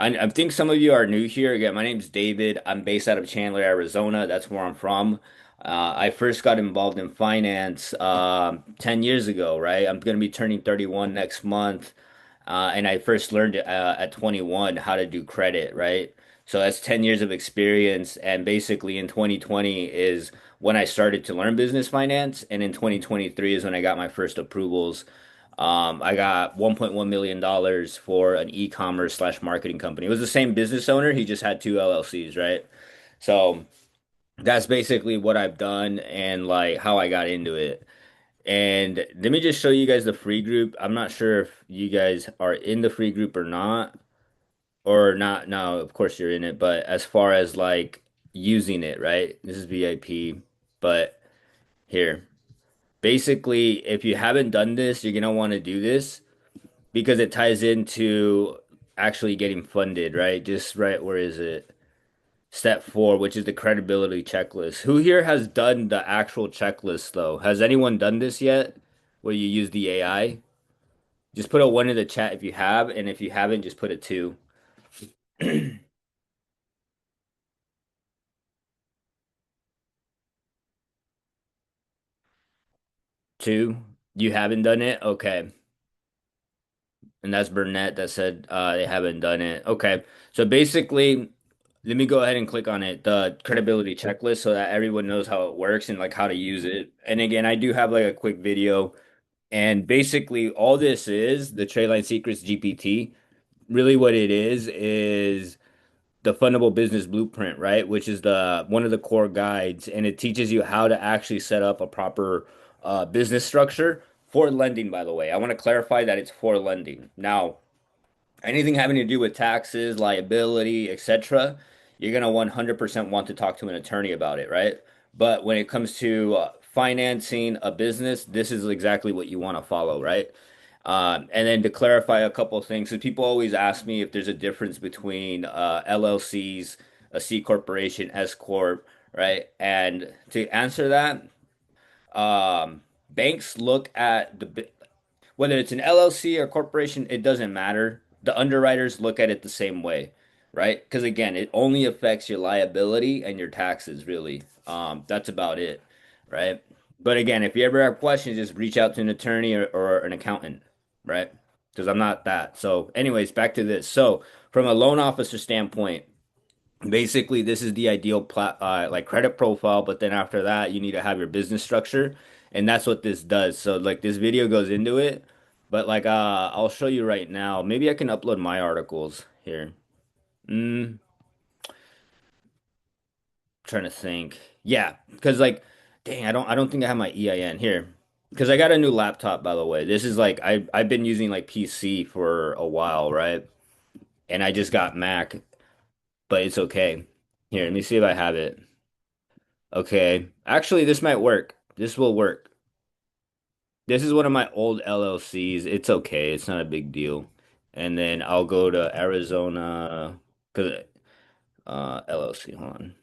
I think some of you are new here. Again, my name's David. I'm based out of Chandler, Arizona. That's where I'm from. I first got involved in finance 10 years ago, right? I'm going to be turning 31 next month. And I first learned at 21 how to do credit, right? So that's 10 years of experience. And basically in 2020 is when I started to learn business finance. And in 2023 is when I got my first approvals. I got $1.1 million for an e-commerce slash marketing company. It was the same business owner. He just had two LLCs, right? So that's basically what I've done and like how I got into it. And let me just show you guys the free group. I'm not sure if you guys are in the free group or not. No, of course you're in it, but as far as like using it, right? This is VIP, but here. Basically, if you haven't done this, you're gonna want to do this because it ties into actually getting funded, right? Just right, where is it? Step four, which is the credibility checklist. Who here has done the actual checklist though? Has anyone done this yet? Where you use the AI? Just put a one in the chat if you have, and if you haven't, just put a two. Two. You haven't done it? Okay. And that's Burnett that said they haven't done it. Okay. So basically, let me go ahead and click on it, the credibility checklist, so that everyone knows how it works and like how to use it. And again, I do have like a quick video. And basically, all this is the Tradeline Secrets GPT. Really, what it is the fundable business blueprint, right? Which is the one of the core guides, and it teaches you how to actually set up a proper business structure for lending, by the way. I want to clarify that it's for lending. Now, anything having to do with taxes, liability, etc., you're gonna 100% want to talk to an attorney about it, right? But when it comes to financing a business, this is exactly what you want to follow, right? And then to clarify a couple of things, because people always ask me if there's a difference between LLCs, a C corporation, S corp, right? And to answer that, banks look at whether it's an LLC or corporation, it doesn't matter. The underwriters look at it the same way, right? Because again, it only affects your liability and your taxes, really. That's about it, right? But again, if you ever have questions, just reach out to an attorney or an accountant, right? Because I'm not that. So, anyways, back to this. So, from a loan officer standpoint, basically this is the ideal like credit profile, but then after that, you need to have your business structure, and that's what this does. So, like this video goes into it, but like I'll show you right now. Maybe I can upload my articles here. Trying to think. Yeah, because like, dang, I don't think I have my EIN here. Because I got a new laptop, by the way. This is like I've been using like PC for a while, right? And I just got Mac, but it's okay. Here, let me see if I have it. Okay. Actually, this might work. This will work. This is one of my old LLCs. It's okay. It's not a big deal. And then I'll go to Arizona because LLC. Hold on.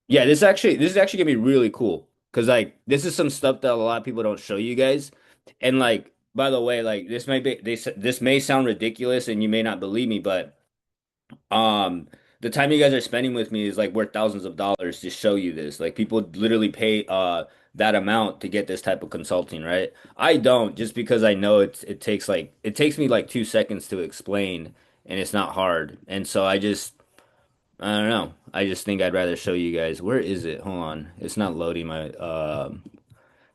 Yeah, this is actually gonna be really cool because like this is some stuff that a lot of people don't show you guys. And like by the way, like this may sound ridiculous and you may not believe me, but Um, the time you guys are spending with me is like worth thousands of dollars to show you this. Like people literally pay that amount to get this type of consulting, right? I don't just because I know it takes me like 2 seconds to explain and it's not hard. And so I don't know. I just think I'd rather show you guys. Where is it? Hold on. It's not loading my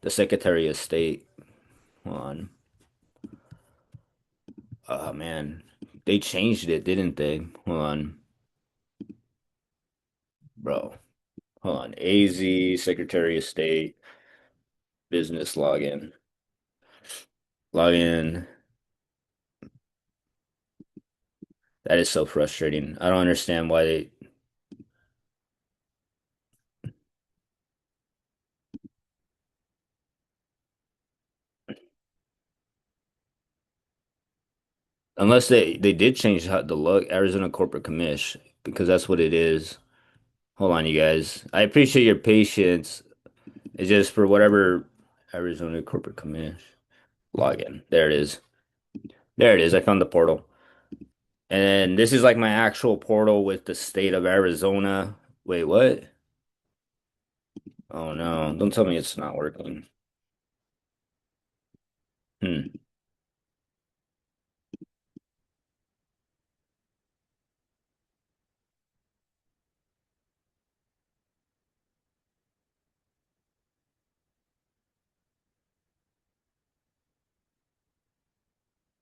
the Secretary of State. Hold on. Oh man. They changed it, didn't they? Hold on, bro. Hold on. AZ, Secretary of State, business login. Login. That is so frustrating. I don't understand why unless they did change how the look, Arizona Corporate Commish, because that's what it is. Hold on, you guys. I appreciate your patience. It's just for whatever Arizona Corporate Commish login. There it is. There it is. I found the portal. And this is like my actual portal with the state of Arizona. Wait, what? Oh no, don't tell me it's not working. Hmm.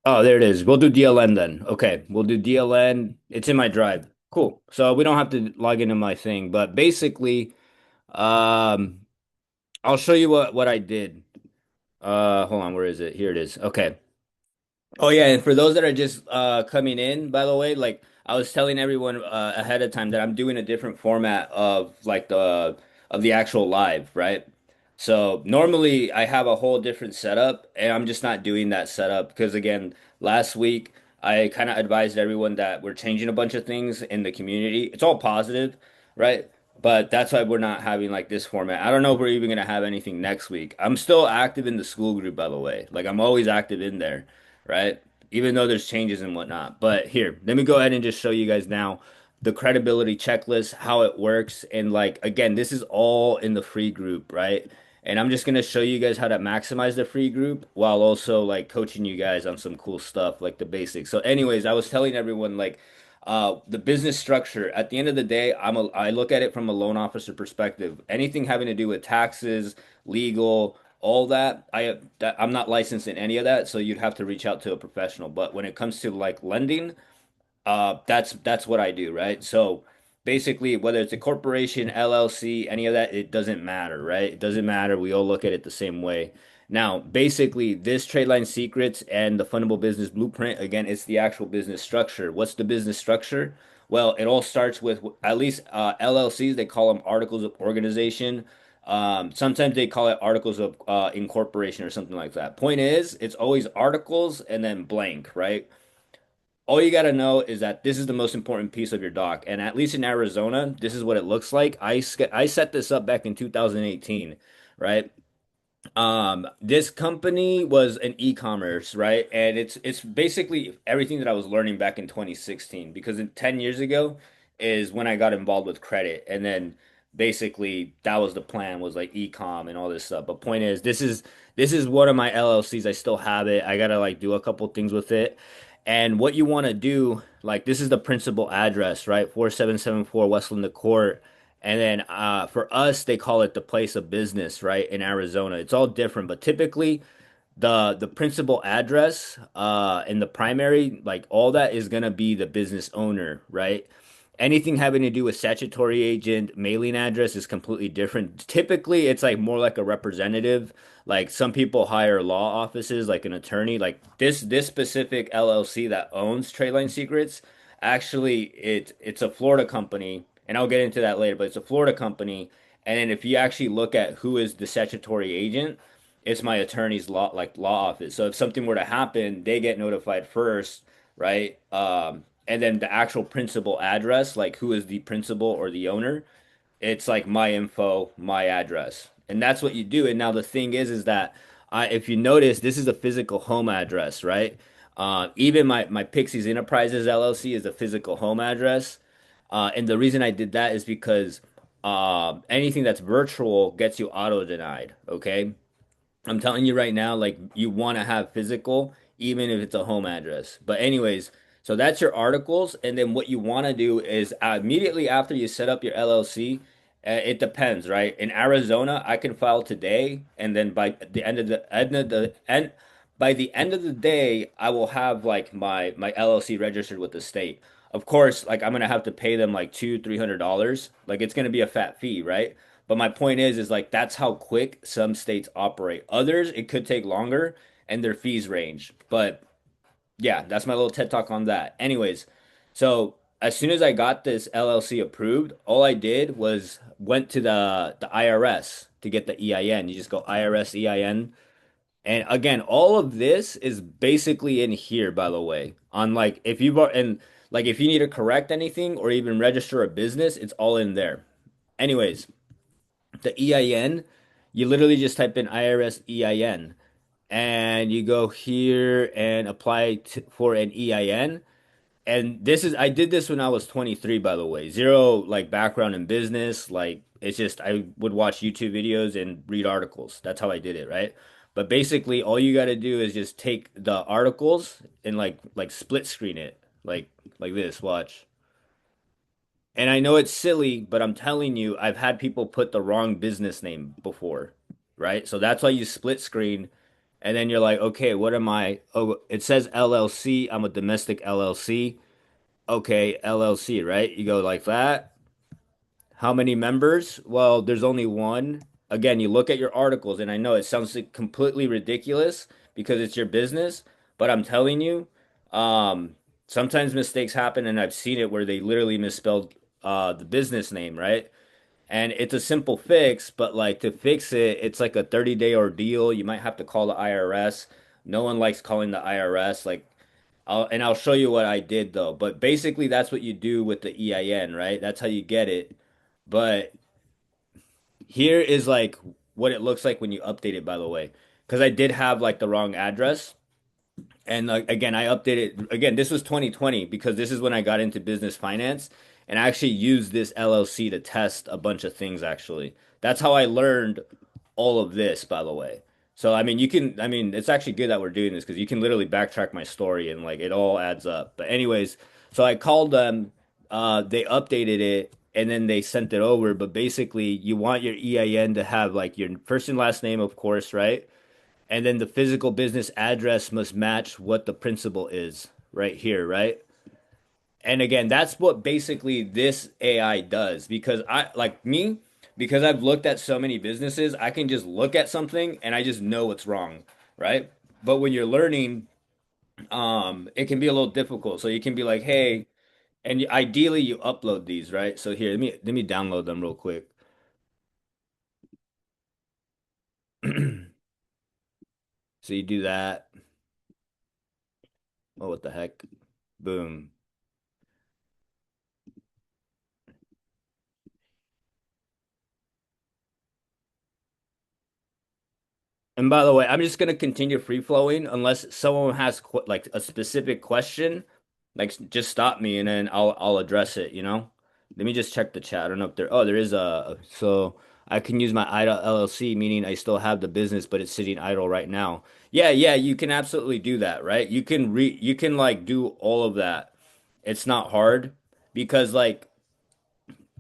Oh, there it is. We'll do DLN then. Okay, we'll do DLN. It's in my drive. Cool. So we don't have to log into my thing, but basically, um, I'll show you what I did. Hold on, where is it? Here it is. Okay. Oh yeah, and for those that are just coming in, by the way, like I was telling everyone ahead of time that I'm doing a different format of like the actual live, right? So normally I have a whole different setup, and I'm just not doing that setup because again, last week I kind of advised everyone that we're changing a bunch of things in the community. It's all positive, right? But that's why we're not having like this format. I don't know if we're even gonna have anything next week. I'm still active in the school group, by the way. Like I'm always active in there, right? Even though there's changes and whatnot. But here, let me go ahead and just show you guys now the credibility checklist, how it works. And like, again, this is all in the free group, right? And I'm just going to show you guys how to maximize the free group while also like coaching you guys on some cool stuff, like the basics. So anyways, I was telling everyone like, the business structure at the end of the day, I look at it from a loan officer perspective. Anything having to do with taxes, legal, all that, I'm not licensed in any of that, so you'd have to reach out to a professional. But when it comes to like lending, that's what I do, right? So basically, whether it's a corporation, LLC, any of that, it doesn't matter, right? It doesn't matter. We all look at it the same way. Now, basically, this Tradeline Secrets and the Fundable Business Blueprint, again, it's the actual business structure. What's the business structure? Well, it all starts with at least LLCs, they call them articles of organization. Sometimes they call it articles of incorporation or something like that. Point is, it's always articles and then blank, right? All you got to know is that this is the most important piece of your doc. And at least in Arizona, this is what it looks like. I set this up back in 2018, right? This company was an e-commerce, right? And it's basically everything that I was learning back in 2016 because 10 years ago is when I got involved with credit. And then basically that was the plan was like e-com and all this stuff. But point is, this is one of my LLCs. I still have it. I gotta like do a couple things with it. And what you want to do, like this is the principal address, right? 4774 Westland Court. And then for us, they call it the place of business, right? In Arizona. It's all different, but typically the principal address in the primary, like all that is gonna be the business owner, right? Anything having to do with statutory agent, mailing address is completely different. Typically, it's like more like a representative. Like some people hire law offices, like an attorney. Like this specific LLC that owns Tradeline Secrets, actually it's a Florida company, and I'll get into that later, but it's a Florida company. And then if you actually look at who is the statutory agent, it's my attorney's law office. So if something were to happen, they get notified first, right? And then the actual principal address, like who is the principal or the owner, it's like my info, my address, and that's what you do. And now the thing is that if you notice, this is a physical home address, right? Even my Pixies Enterprises LLC is a physical home address, and the reason I did that is because anything that's virtual gets you auto denied. Okay, I'm telling you right now, like you want to have physical, even if it's a home address. But anyways, so that's your articles, and then what you want to do is immediately after you set up your LLC, it depends, right? In Arizona, I can file today, and then by the end of the day, I will have like my LLC registered with the state. Of course, like I'm gonna have to pay them like $200-300. Like it's gonna be a fat fee, right? But my point is like that's how quick some states operate. Others, it could take longer and their fees range. But yeah, that's my little TED talk on that. Anyways, so as soon as I got this LLC approved, all I did was went to the IRS to get the EIN. You just go IRS EIN. And again, all of this is basically in here, by the way. On like if you've and like if you need to correct anything or even register a business, it's all in there. Anyways, the EIN, you literally just type in IRS EIN. and you go here and apply for an EIN. And this is, I did this when I was 23, by the way. Zero like background in business. Like it's just, I would watch YouTube videos and read articles. That's how I did it, right? But basically, all you got to do is just take the articles and like split screen it, like this. Watch. And I know it's silly, but I'm telling you, I've had people put the wrong business name before, right? So that's why you split screen, and then you're like, okay, what am I? Oh, it says LLC. I'm a domestic LLC. Okay, LLC, right? You go like that. How many members? Well, there's only one. Again, you look at your articles, and I know it sounds like completely ridiculous because it's your business, but I'm telling you, um, sometimes mistakes happen, and I've seen it where they literally misspelled the business name, right? And it's a simple fix, but like to fix it, it's like a 30-day ordeal. You might have to call the IRS. No one likes calling the IRS. I'll show you what I did though. But basically, that's what you do with the EIN, right? That's how you get it. But here is like what it looks like when you update it, by the way. Because I did have like the wrong address. And like again, I updated again. This was 2020 because this is when I got into business finance, and I actually used this LLC to test a bunch of things. Actually, that's how I learned all of this. By the way, so I mean, you can. I mean, it's actually good that we're doing this because you can literally backtrack my story and like it all adds up. But anyways, so I called them. They updated it. And then they sent it over, but basically, you want your EIN to have like your first and last name, of course, right? And then the physical business address must match what the principal is right here, right? And again, that's what basically this AI does because I like me because I've looked at so many businesses, I can just look at something and I just know what's wrong, right? But when you're learning, it can be a little difficult. So you can be like, "Hey," and ideally you upload these, right? So here, let me download them real quick. So you do that. Oh, what the heck? Boom. And by the way, I'm just gonna continue free flowing unless someone has like a specific question. Like just stop me and then I'll address it, you know? Let me just check the chat. I don't know if there there is so I can use my idle LLC, meaning I still have the business, but it's sitting idle right now. Yeah, yeah, you can absolutely do that, right? You can like do all of that. It's not hard because like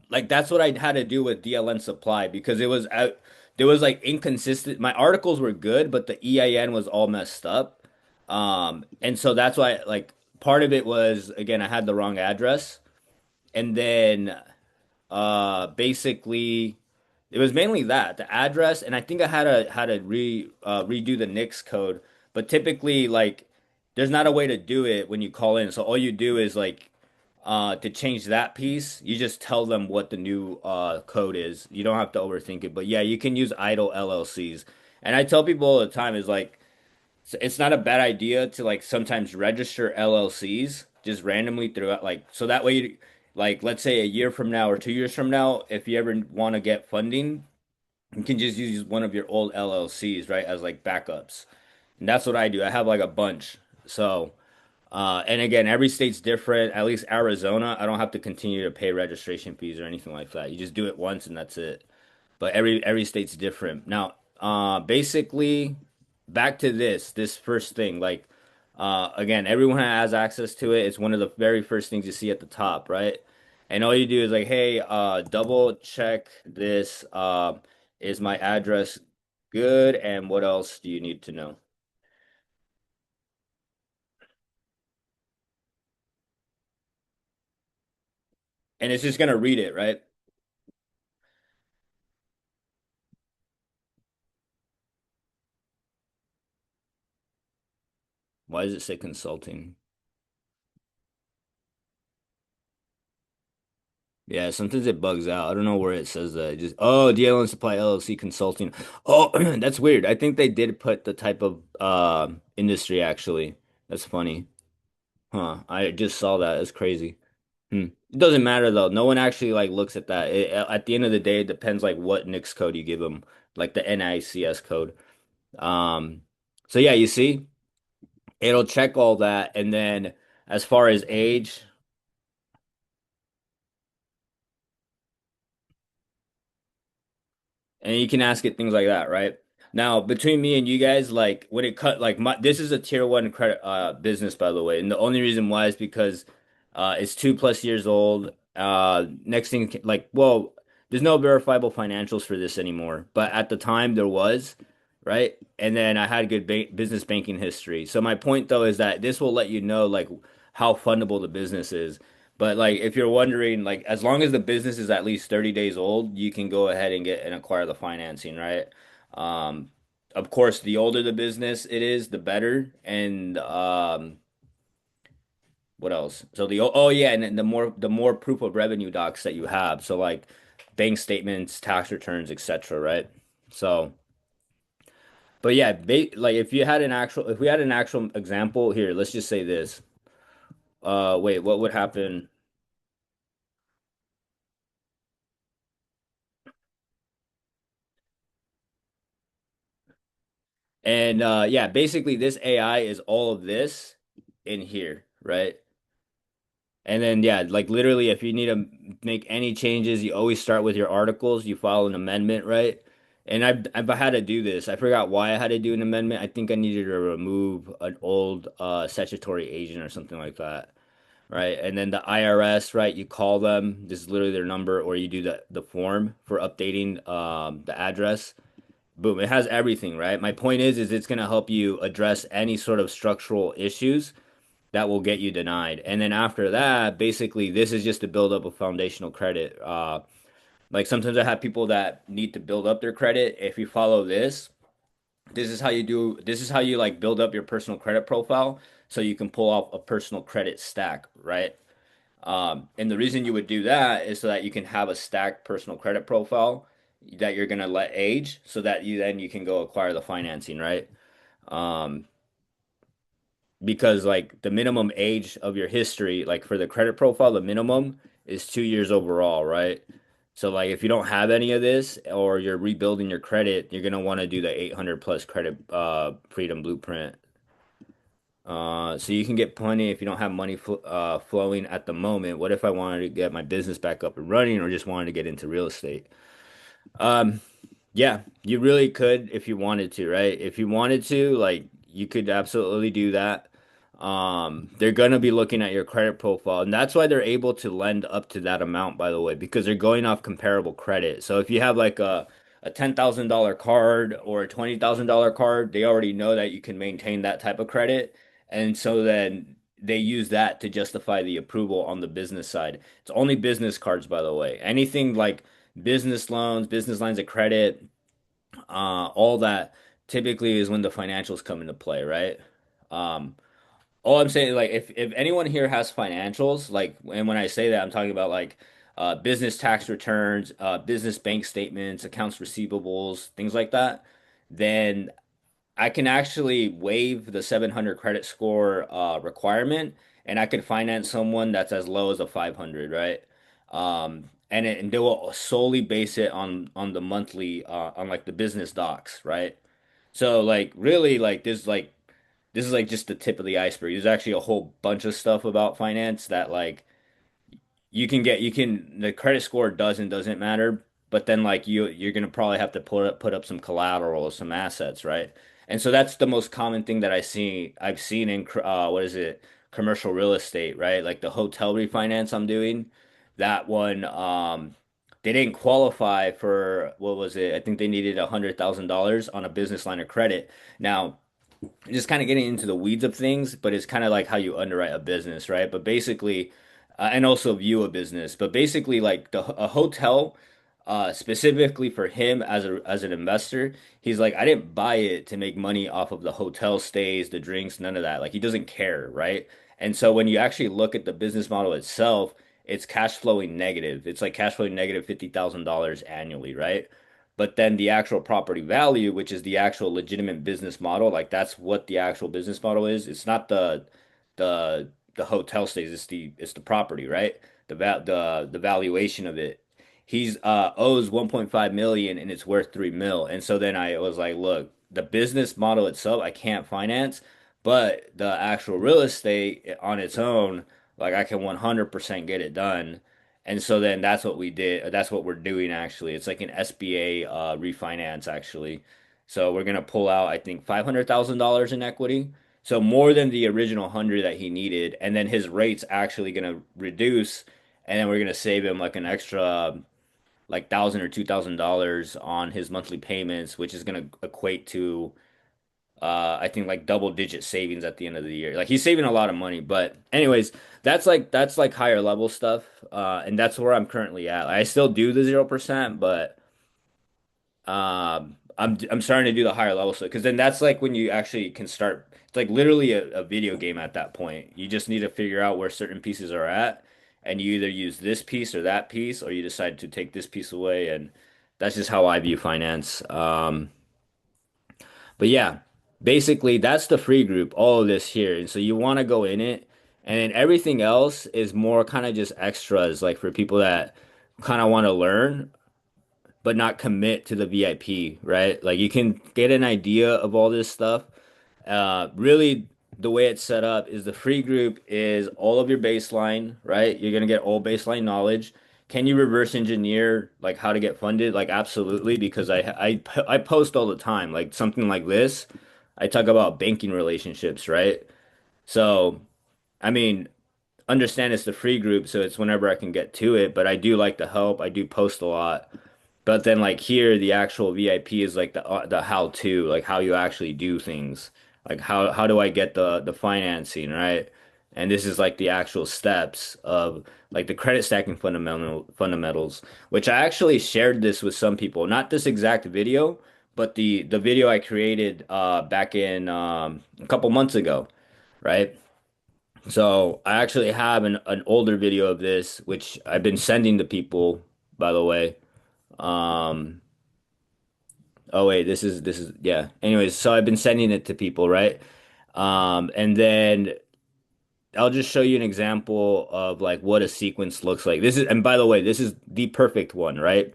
that's what I had to do with DLN supply because it was out there was like inconsistent my articles were good but the EIN was all messed up. And so that's why like part of it was again I had the wrong address and then basically it was mainly that the address and I think I had to redo the NAICS code but typically like there's not a way to do it when you call in so all you do is like to change that piece, you just tell them what the new code is. You don't have to overthink it. But yeah, you can use idle LLCs. And I tell people all the time is like it's not a bad idea to like sometimes register LLCs just randomly throughout like so that way you, like let's say a year from now or 2 years from now, if you ever want to get funding, you can just use one of your old LLCs, right, as like backups. And that's what I do. I have like a bunch. So and again, every state's different. At least Arizona, I don't have to continue to pay registration fees or anything like that. You just do it once and that's it. But every state's different. Now, basically, back to this first thing. Like, again, everyone has access to it. It's one of the very first things you see at the top, right? And all you do is like, hey, double check this. Is my address good? And what else do you need to know? And it's just gonna read it, right? Why does it say consulting? Yeah, sometimes it bugs out. I don't know where it says that. It just DLN Supply LLC Consulting. Oh, that's weird. I think they did put the type of industry actually. That's funny. Huh. I just saw that. That's crazy. Hmm. It doesn't matter though. No one actually like looks at that. At the end of the day, it depends like what NAICS code you give them, like the NAICS code. Um, So yeah, you see, it'll check all that, and then as far as age, and you can ask it things like that, right? Now, between me and you guys, like when it cut, like this is a tier one credit business, by the way, and the only reason why is because it's 2+ years old. Next thing, like, well, there's no verifiable financials for this anymore, but at the time there was, right? And then I had good business banking history. So my point though is that this will let you know like how fundable the business is. But like if you're wondering, like as long as the business is at least 30 days old, you can go ahead and get and acquire the financing, right? Um, of course, the older the business it is, the better. And what else? So oh yeah, and then the more proof of revenue docs that you have. So like bank statements, tax returns, etc., right? So, but yeah, like if we had an actual example here, let's just say this. Wait, what would happen? And yeah, basically this AI is all of this in here, right? And then yeah, like literally if you need to make any changes, you always start with your articles, you file an amendment, right? And I've had to do this. I forgot why I had to do an amendment. I think I needed to remove an old statutory agent or something like that, right? And then the IRS, right? You call them, this is literally their number, or you do the form for updating the address. Boom, it has everything, right? My point is it's going to help you address any sort of structural issues that will get you denied. And then after that, basically, this is just to build up a foundational credit. Like sometimes I have people that need to build up their credit. If you follow this, this is how you do, this is how you like build up your personal credit profile so you can pull off a personal credit stack, right? And the reason you would do that is so that you can have a stacked personal credit profile that you're gonna let age so that you can go acquire the financing, right? Um, because like the minimum age of your history, like for the credit profile, the minimum is 2 years overall, right? So like if you don't have any of this or you're rebuilding your credit, you're gonna want to do the 800 plus credit freedom blueprint. So you can get plenty if you don't have money flowing at the moment. What if I wanted to get my business back up and running or just wanted to get into real estate? Um, yeah, you really could if you wanted to, right? If you wanted to, like you could absolutely do that. They're gonna be looking at your credit profile, and that's why they're able to lend up to that amount, by the way, because they're going off comparable credit. So if you have like a $10,000 card or a $20,000 card, they already know that you can maintain that type of credit, and so then they use that to justify the approval on the business side. It's only business cards, by the way. Anything like business loans, business lines of credit, all that typically is when the financials come into play, right? Um, all I'm saying, like, if anyone here has financials, like, and when I say that, I'm talking about like business tax returns, business bank statements, accounts receivables, things like that, then I can actually waive the 700 credit score requirement, and I could finance someone that's as low as a 500, right? And they will solely base it on the monthly on like the business docs, right? So like really like this is like just the tip of the iceberg. There's actually a whole bunch of stuff about finance that like you can the credit score doesn't matter, but then like you're gonna probably have to put up some collateral or some assets, right? And so that's the most common thing that I've seen in what is it, commercial real estate, right? Like the hotel refinance I'm doing, that one they didn't qualify for what was it? I think they needed $100,000 on a business line of credit. Now just kind of getting into the weeds of things, but it's kind of like how you underwrite a business, right? But basically, and also view a business. But basically, like a hotel, specifically for him as an investor, he's like, I didn't buy it to make money off of the hotel stays, the drinks, none of that. Like he doesn't care, right? And so when you actually look at the business model itself, it's cash flowing negative. It's like cash flowing negative $50,000 annually, right? But then the actual property value, which is the actual legitimate business model, like that's what the actual business model is. It's not the hotel stays, it's the property, right? The valuation of it. He's owes 1.5 million and it's worth 3 mil. And so then I was like, look. the business model itself, I can't finance, but the actual real estate on its own, like I can 100% get it done. And so then that's what we did. That's what we're doing actually. It's like an SBA refinance actually. So we're gonna pull out, I think, $500,000 in equity. So more than the original 100 that he needed, and then his rate's actually gonna reduce, and then we're gonna save him like an extra like $1,000 or $2,000 on his monthly payments, which is gonna equate to I think like double digit savings at the end of the year. Like he's saving a lot of money, but anyways, that's like higher level stuff, and that's where I'm currently at. I still do the 0%, but I'm starting to do the higher level stuff because then that's like when you actually can start. It's like literally a video game at that point. You just need to figure out where certain pieces are at, and you either use this piece or that piece, or you decide to take this piece away, and that's just how I view finance. But yeah, basically that's the free group, all of this here. And so you want to go in it, and then everything else is more kind of just extras, like for people that kind of want to learn but not commit to the VIP, right? Like you can get an idea of all this stuff. Really, the way it's set up is the free group is all of your baseline, right? You're gonna get all baseline knowledge. Can you reverse engineer like how to get funded? Like absolutely, because I post all the time, like something like this. I talk about banking relationships, right? So, I mean, understand it's the free group, so it's whenever I can get to it, but I do like the help. I do post a lot. But then like here, the actual VIP is like the how to, like how you actually do things. Like how do I get the financing, right? And this is like the actual steps of like the credit stacking fundamentals, which I actually shared this with some people, not this exact video, but the video I created back in a couple months ago, right? So I actually have an older video of this, which I've been sending to people, by the way. Um, Oh wait, this is yeah. Anyways, so I've been sending it to people, right? And then I'll just show you an example of like what a sequence looks like. This is, and by the way, this is the perfect one, right?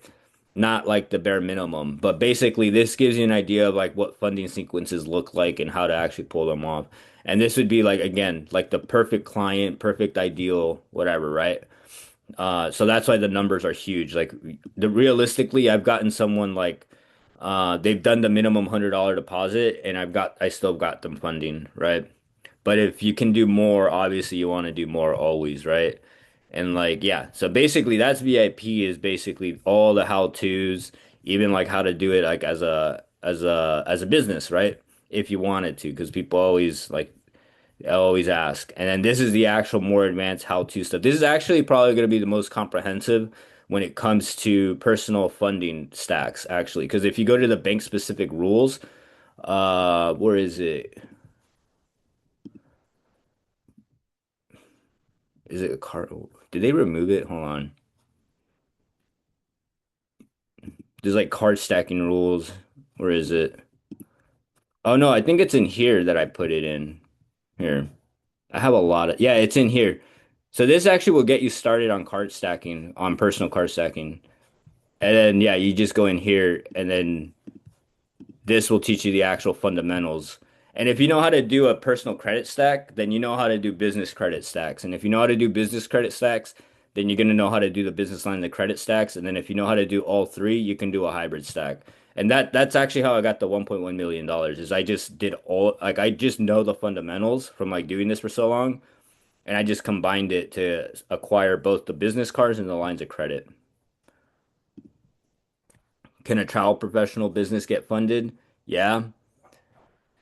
Not like the bare minimum, but basically this gives you an idea of like what funding sequences look like and how to actually pull them off. And this would be like again, like the perfect client, perfect ideal, whatever, right? So that's why the numbers are huge. Like the realistically, I've gotten someone like they've done the minimum $100 deposit, and I still got them funding, right? But if you can do more, obviously you want to do more always, right? And like yeah, so basically that's VIP is basically all the how-tos, even like how to do it like as a business, right? If you wanted to, because people always like I always ask. And then this is the actual more advanced how-to stuff. This is actually probably going to be the most comprehensive when it comes to personal funding stacks, actually. Because if you go to the bank specific rules, where is it? Is it a card? Did they remove it? Hold on. There's like card stacking rules. Where is it? Oh no, I think it's in here that I put it in. Here. I have a lot of, yeah, it's in here. So this actually will get you started on card stacking, on personal card stacking. And then yeah, you just go in here and then this will teach you the actual fundamentals. And if you know how to do a personal credit stack, then you know how to do business credit stacks. And if you know how to do business credit stacks, then you're going to know how to do the business line and the credit stacks. And then if you know how to do all three, you can do a hybrid stack. And that's actually how I got the $1.1 million dollars is I just did all like I just know the fundamentals from like doing this for so long and I just combined it to acquire both the business cards and the lines of credit. Can a travel professional business get funded? Yeah.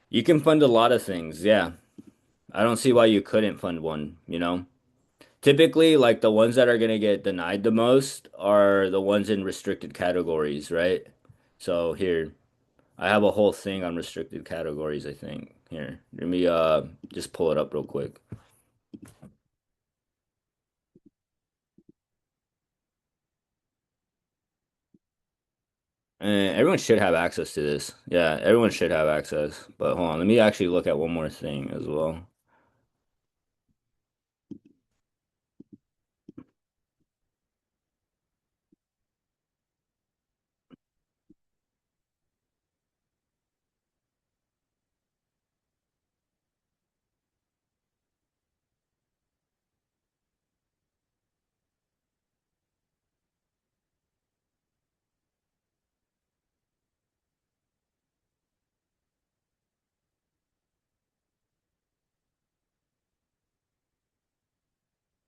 You can fund a lot of things. Yeah. I don't see why you couldn't fund one, you know? Typically, like the ones that are going to get denied the most are the ones in restricted categories, right? So here, I have a whole thing on restricted categories, I think. Here, let me just pull it up real quick. And everyone should have access to this. Yeah, everyone should have access. But hold on, let me actually look at one more thing as well.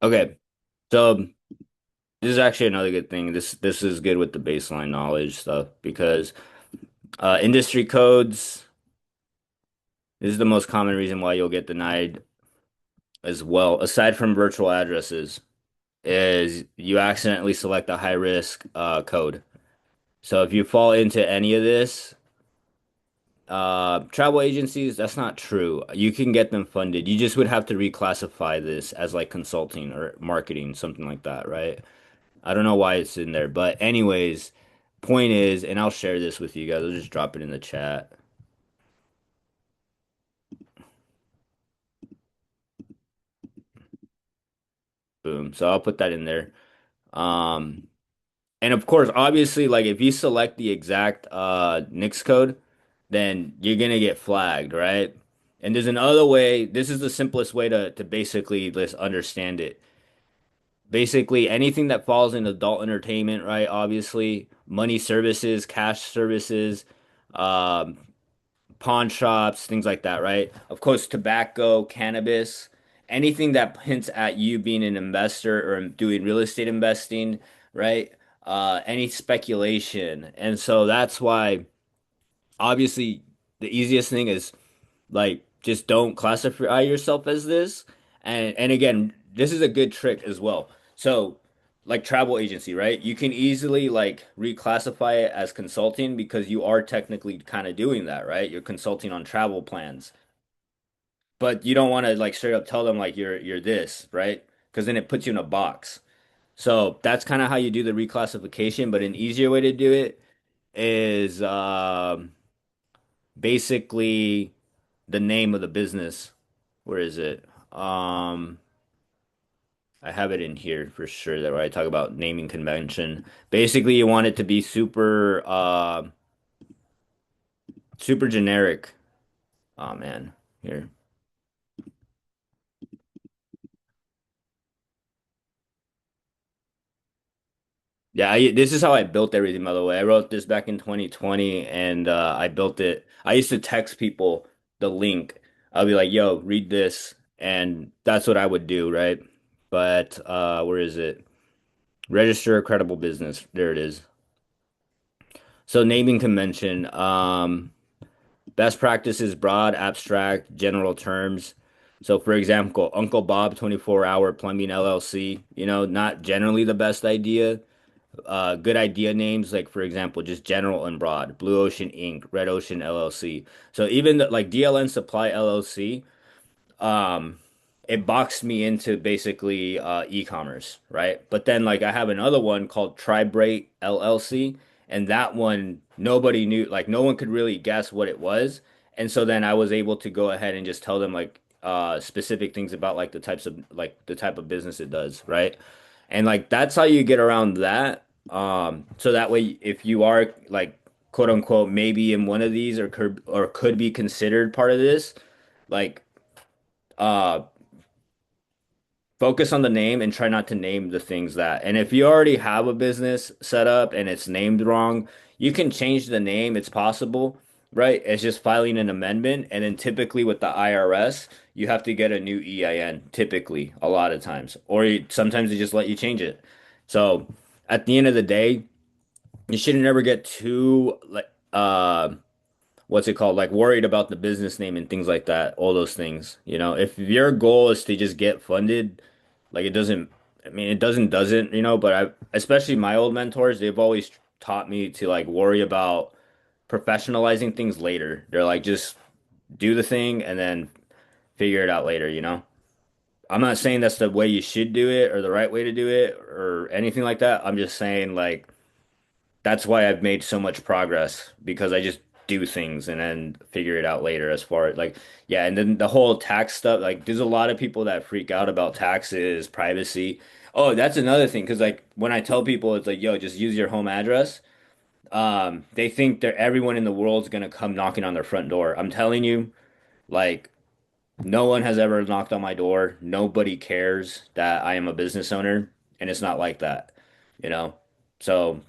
Okay. So this is actually another good thing. This is good with the baseline knowledge stuff because industry codes, this is the most common reason why you'll get denied as well, aside from virtual addresses, is you accidentally select a high risk code. So if you fall into any of this, travel agencies, that's not true. You can get them funded. You just would have to reclassify this as like consulting or marketing, something like that, right? I don't know why it's in there, but anyways, point is, and I'll share this with you guys. I'll just drop it in the chat. Boom. So I'll put that in there. Um, and of course, obviously, like if you select the exact NAICS code, then you're gonna get flagged, right? And there's another way. This is the simplest way to basically just understand it. Basically, anything that falls in adult entertainment, right? Obviously, money services, cash services, um, pawn shops, things like that, right? Of course, tobacco, cannabis, anything that hints at you being an investor or doing real estate investing, right? Any speculation. And so that's why, obviously, the easiest thing is like just don't classify yourself as this. And again, this is a good trick as well. So like travel agency, right? You can easily like reclassify it as consulting because you are technically kind of doing that, right? You're consulting on travel plans. But you don't want to like straight up tell them like you're this, right? Because then it puts you in a box. So that's kind of how you do the reclassification, but an easier way to do it is basically the name of the business. Where is it? Um, I have it in here for sure that where I talk about naming convention. Basically, you want it to be super generic. Oh man, here. Yeah, this is how I built everything, by the way. I wrote this back in 2020 and I built it. I used to text people the link. I'll be like, yo, read this. And that's what I would do, right? But where is it? Register a credible business. There it is. So naming convention, best practices, broad, abstract, general terms. So for example, Uncle Bob 24-hour plumbing LLC, not generally the best idea. Good idea names, like for example, just general and broad. Blue Ocean Inc., Red Ocean LLC. So even like DLN Supply LLC, um it boxed me into basically e-commerce, right? But then like I have another one called Tribrate LLC, and that one nobody knew, like no one could really guess what it was. And so then I was able to go ahead and just tell them like specific things about like the type of business it does, right? And like that's how you get around that. So that way if you are like quote unquote maybe in one of these or could be considered part of this, like uh focus on the name and try not to name the things that. And if you already have a business set up and it's named wrong, you can change the name. It's possible, right? It's just filing an amendment. And then typically with the IRS, you have to get a new EIN, typically, a lot of times. Or sometimes they just let you change it. So at the end of the day, you should never get too like what's it called? Like worried about the business name and things like that, all those things. If your goal is to just get funded, like it doesn't, I mean, it doesn't, but especially my old mentors, they've always taught me to like worry about professionalizing things later. They're like, just do the thing and then figure it out later. I'm not saying that's the way you should do it or the right way to do it or anything like that. I'm just saying like that's why I've made so much progress because I just do things and then figure it out later as far as like yeah, and then the whole tax stuff, like there's a lot of people that freak out about taxes, privacy. Oh, that's another thing because like when I tell people it's like, yo, just use your home address, they think that everyone in the world's gonna come knocking on their front door. I'm telling you, like no one has ever knocked on my door. Nobody cares that I am a business owner, and it's not like that, you know? So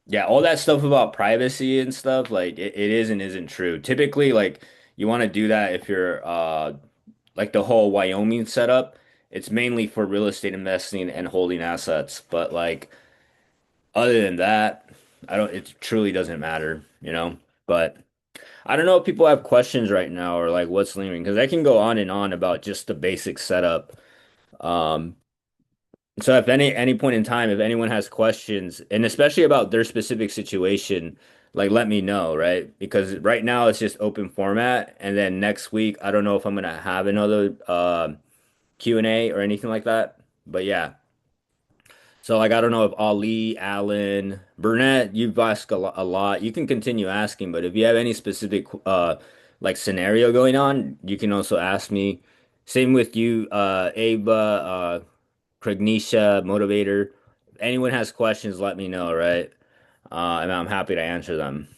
yeah, all that stuff about privacy and stuff, like it is and isn't true. Typically, like you want to do that if you're like the whole Wyoming setup It's mainly for real estate investing and holding assets. But like other than that, I don't, it truly doesn't matter, you know? But I don't know if people have questions right now or like what's lingering because I can go on and on about just the basic setup. Um, so if any point in time, if anyone has questions, and especially about their specific situation, like let me know, right? Because right now it's just open format, and then next week I don't know if I'm gonna have another Q&A or anything like that. But yeah. So like I don't know if Ali, Allen, Burnett, you've asked a lot. You can continue asking, but if you have any specific like scenario going on, you can also ask me. Same with you, Ava, Craignisha, Motivator. If anyone has questions, let me know, right? And I'm happy to answer them.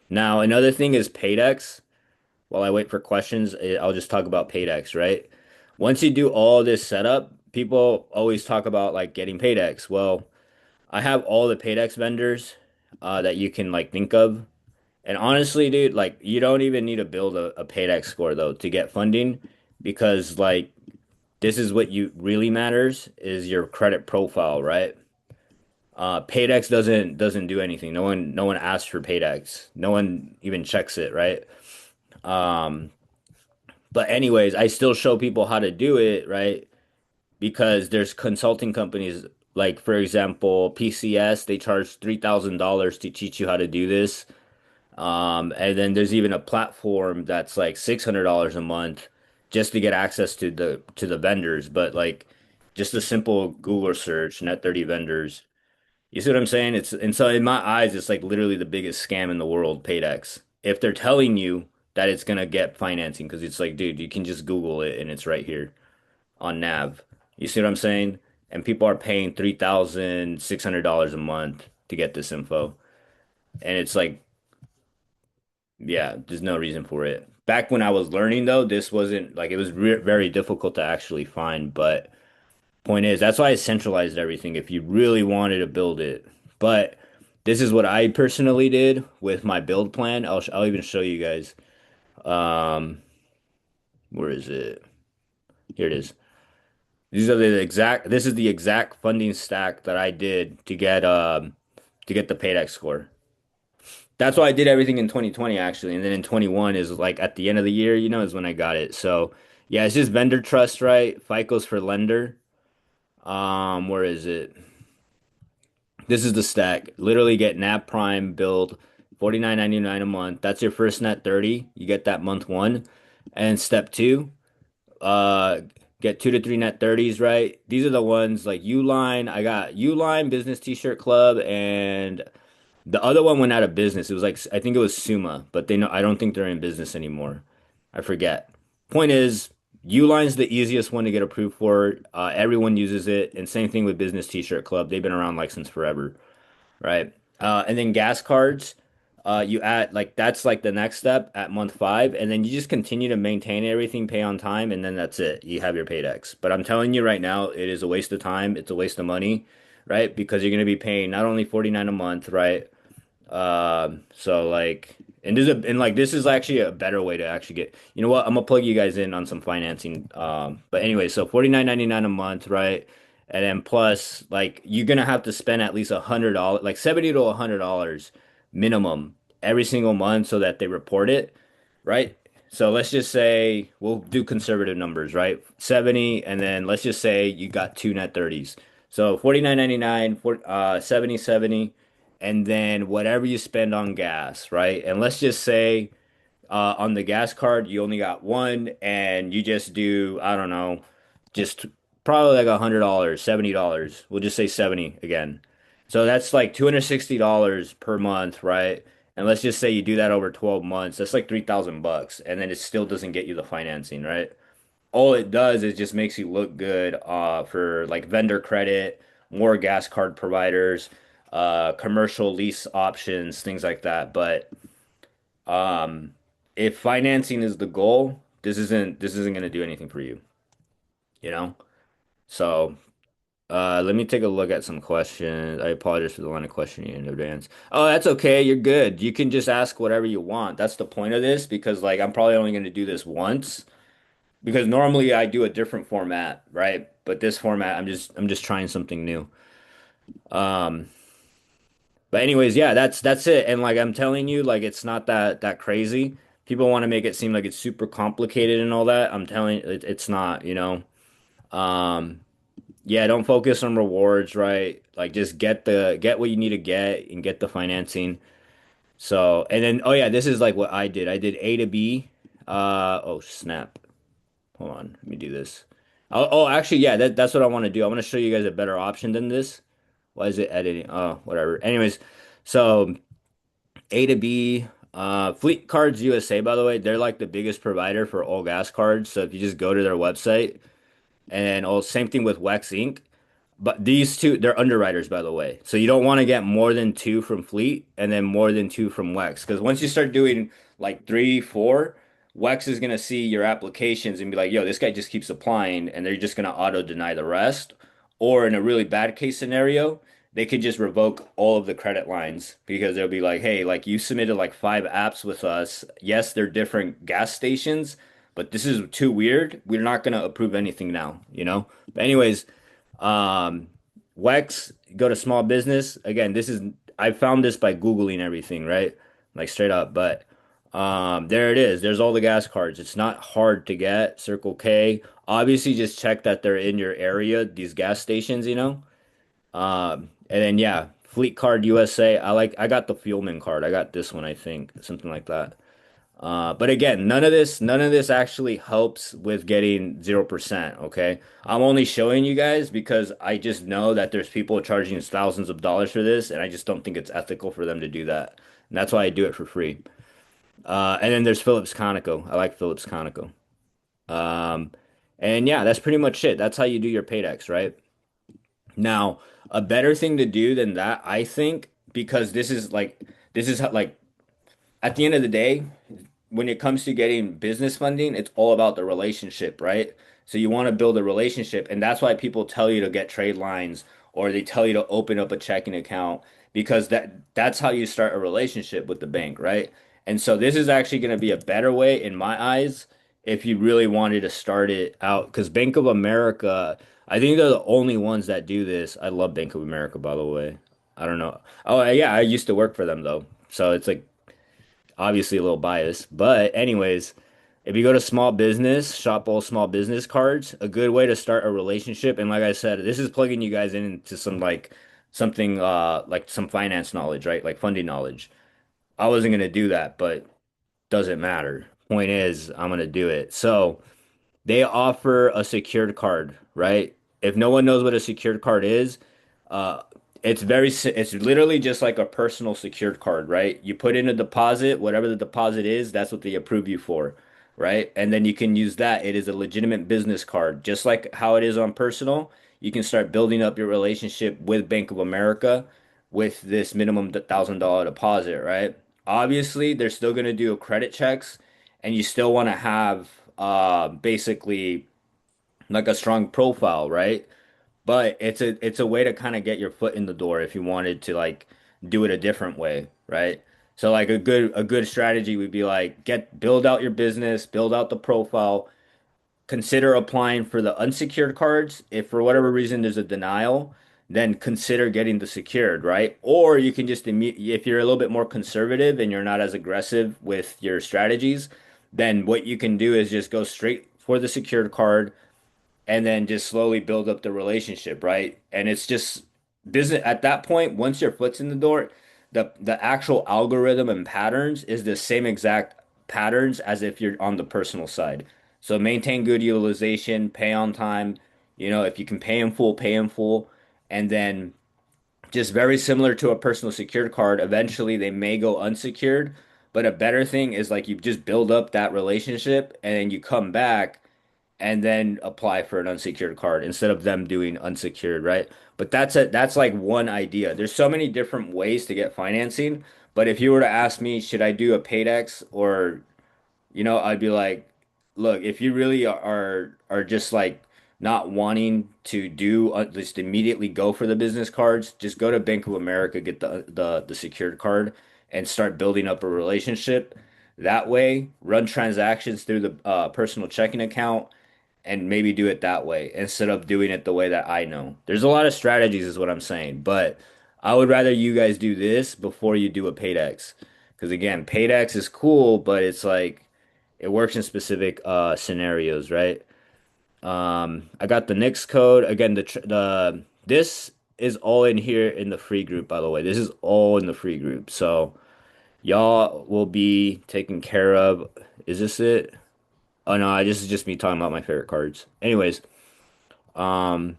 Now, another thing is Paydex. While I wait for questions, I'll just talk about Paydex, right? Once you do all this setup, people always talk about like getting Paydex. Well, I have all the Paydex vendors that you can like think of. And honestly, dude, like you don't even need to build a Paydex score though to get funding because like this is what you really matters is your credit profile, right? Paydex doesn't do anything. No one asks for Paydex. No one even checks it, right? Um, but anyways, I still show people how to do it, right? Because there's consulting companies like for example, PCS, they charge $3,000 to teach you how to do this. And then there's even a platform that's like $600 a month just to get access to the vendors, but like just a simple Google search, net 30 vendors. You see what I'm saying? It's and so in my eyes, it's like literally the biggest scam in the world, Paydex. If they're telling you that it's gonna get financing, because it's like, dude, you can just Google it and it's right here on Nav. You see what I'm saying? And people are paying $3,600 a month to get this info. And it's like, yeah, there's no reason for it. Back when I was learning though, this wasn't like it was re very difficult to actually find, but point is, that's why I centralized everything if you really wanted to build it. But this is what I personally did with my build plan. I'll even show you guys. Um, where is it? Here it is. This is the exact funding stack that I did to get the Paydex score. That's why I did everything in 2020 actually, and then in 21 is like at the end of the year, is when I got it. So yeah, it's just vendor trust, right? FICO's for lender. Where is it? This is the stack. Literally get NAP Prime build 49.99 a month. That's your first net 30. You get that month one. And step two, uh get 2 to 3 net 30s, right? These are the ones like Uline. I got Uline Business T-shirt Club and the other one went out of business. It was like I think it was Suma, but they know I don't think they're in business anymore. I forget. Point is, Uline's the easiest one to get approved for. Everyone uses it, and same thing with Business T-shirt Club. They've been around like since forever, right? And then gas cards, you add like that's like the next step at month five, and then you just continue to maintain everything, pay on time, and then that's it. You have your Paydex. But I'm telling you right now, it is a waste of time. It's a waste of money, right? Because you're going to be paying not only 49 a month, right? So like, and like this is actually a better way to actually get. You know what? I'm gonna plug you guys in on some financing. But anyway, so 49.99 a month, right? And then plus, like, you're gonna have to spend at least $100, like 70 to $100 minimum every single month, so that they report it, right? So let's just say we'll do conservative numbers, right? 70, and then let's just say you got two net 30s. So 49.99, 70, and then whatever you spend on gas, right? And let's just say on the gas card you only got one, and you just do I don't know, just probably like $100, $70. We'll just say 70 again. So that's like $260 per month, right? And let's just say you do that over 12 months. That's like 3,000 bucks, and then it still doesn't get you the financing, right? All it does is just makes you look good for like vendor credit, more gas card providers, commercial lease options, things like that. But um, if financing is the goal, this isn't going to do anything for you, you know? So let me take a look at some questions. I apologize for the line of questioning in advance. Oh, that's okay. You're good. You can just ask whatever you want. That's the point of this because like I'm probably only going to do this once. Because normally I do a different format, right? but this format, I'm just trying something new. Um, but anyways, yeah, that's it. And like I'm telling you, like it's not that crazy. People want to make it seem like it's super complicated and all that. I'm telling you, it's not, you know. Um, yeah, don't focus on rewards, right? Like just get what you need to get and get the financing. So, and then oh yeah, this is like what I did. I did A to B. Oh snap. Hold on, let me do this. Actually, yeah, that's what I want to do. I want to show you guys a better option than this. Why is it editing? Oh, whatever. Anyways, so A to B, Fleet Cards USA, by the way, they're like the biggest provider for all gas cards. So if you just go to their website, and oh, same thing with Wex Inc. But these two, they're underwriters, by the way. So you don't want to get more than two from Fleet and then more than two from Wex. Because once you start doing like three, four, Wex is going to see your applications and be like, yo, this guy just keeps applying. And they're just going to auto deny the rest. Or in a really bad case scenario, they could just revoke all of the credit lines because they'll be like, hey, like you submitted like five apps with us. Yes, they're different gas stations, but this is too weird. We're not going to approve anything now, you know? But anyways, um, Wex, go to small business. Again, this is I found this by Googling everything, right? Like straight up. But there it is. There's all the gas cards. It's not hard to get. Circle K. Obviously, just check that they're in your area, these gas stations, you know? And then yeah, Fleet Card USA. I got the Fuelman card. I got this one, I think, something like that. But again, none of this actually helps with getting 0%, okay? I'm only showing you guys because I just know that there's people charging thousands of dollars for this, and I just don't think it's ethical for them to do that. And that's why I do it for free. And then there's Phillips Conoco. I like Phillips Conoco. Um, and yeah, that's pretty much it. That's how you do your Paydex, right? Now, a better thing to do than that, I think, because this is how, like at the end of the day, when it comes to getting business funding, it's all about the relationship, right? So you want to build a relationship, and that's why people tell you to get trade lines or they tell you to open up a checking account because that's how you start a relationship with the bank, right? And so this is actually going to be a better way in my eyes if you really wanted to start it out because Bank of America, I think they're the only ones that do this. I love Bank of America, by the way. I don't know. Oh, yeah, I used to work for them though. So it's like obviously a little biased. But anyways, if you go to small business, shop all small business cards, a good way to start a relationship. And like I said, this is plugging you guys into some like something like some finance knowledge, right? Like funding knowledge. I wasn't gonna do that, but doesn't matter. Point is, I'm gonna do it. So they offer a secured card, right? If no one knows what a secured card is, uh, it's literally just like a personal secured card, right? You put in a deposit, whatever the deposit is, that's what they approve you for, right? And then you can use that. It is a legitimate business card, just like how it is on personal. You can start building up your relationship with Bank of America with this minimum $1,000 deposit, right? Obviously, they're still going to do credit checks, and you still want to have basically like a strong profile, right? But it's a way to kind of get your foot in the door if you wanted to like do it a different way, right? So like a good strategy would be like get build out your business, build out the profile, consider applying for the unsecured cards. If for whatever reason there's a denial, then consider getting the secured, right? Or you can just if you're a little bit more conservative and you're not as aggressive with your strategies, then what you can do is just go straight for the secured card and then just slowly build up the relationship, right? And it's just business at that point, once your foot's in the door, the actual algorithm and patterns is the same exact patterns as if you're on the personal side. So maintain good utilization, pay on time, if you can pay in full, and then just very similar to a personal secured card, eventually they may go unsecured, but a better thing is like you just build up that relationship and then you come back and then apply for an unsecured card instead of them doing unsecured, right? But that's like one idea. There's so many different ways to get financing, but if you were to ask me, should I do a Paydex or I'd be like, look, if you really are just like not wanting to do just immediately go for the business cards, just go to Bank of America, get the secured card and start building up a relationship. That way, run transactions through the personal checking account and maybe do it that way instead of doing it the way that I know. There's a lot of strategies, is what I'm saying, but I would rather you guys do this before you do a Paydex. Because again, Paydex is cool, but it's like it works in specific scenarios, right? I got the NAICS code. Again, the this is all in here in the free group, by the way. This is all in the free group. So y'all will be taken care of. Is this it? Oh no, this is just me talking about my favorite cards. Anyways, um,